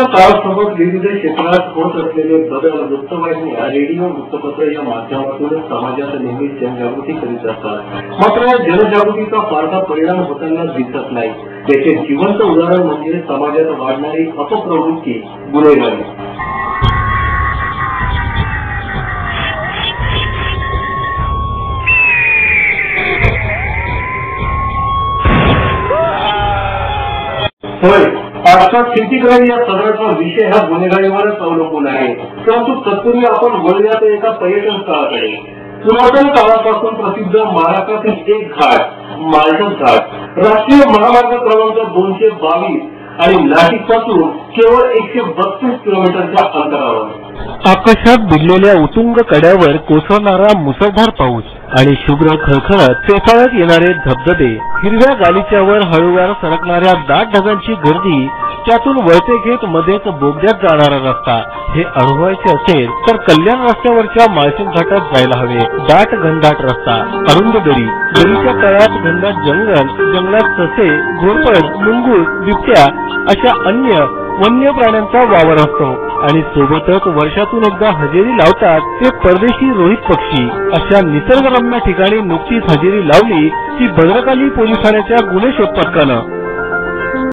काळासोबत विविध क्षेत्रात होत असलेले बदल वृत्तवाहिन्या, रेडिओ, वृत्तपत्र या माध्यमातून समाजात नेहमी जनजागृती करीत असतात. मात्र या जनजागृतीचा फारसा परिणाम होताना दिसत नाही. त्याचे जिवंत उदाहरण म्हणजे समाजात वाढणारी अपप्रवृत्ती, गुन्हेगारी. होय, आजचा सिटी क्राईम या सदराचा विषय हा गुन्हेगारीवरच अवलंबून आहे. परंतु तत्पूर्वी आपण वळूयात एका पर्यटन स्थळाकडे. पुरातन काळापासून प्रसिद्ध महाराष्ट्रातील एक घाट, मालठण घाट, राष्ट्रीय महामार्ग क्रमांक 222 आणि नाशिक पासून केवळ 132 किलोमीटरच्या अंतरावर. आकाशात भिडलेल्या उतुंग कड्यावर कोसळणारा मुसळधार पाऊस आणि शुभ्र खळखळत फेसाळत येणारे धबधबे, हिरव्या गालिच्यावर हळूवार सरकणाऱ्या दाट ढगांची गर्दी, त्यातून वळते घेत मध्येच बोगद्यात जाणारा रस्ता. हे अनुभवायचे असेल तर कल्याण रस्त्यावरच्या माळशेज घाटात जायला हवे. दाट घनदाट रस्ता, अरुंद दरी, दरीच्या तळात घनदाट जंगल, जंगलात ससे, घोरपड, मुंगूस, बिबट्या अशा अन्य वन्य प्राण्यांचा वावर असतो. आणि सोबतच वर्षातून एकदा हजेरी लावतात ते परदेशी रोहित पक्षी. अशा निसर्गरम्य ठिकाणी नुकतीच हजेरी लावली की भद्रकाली पोलीस ठाण्याच्या गुन्हे शोध पथकानं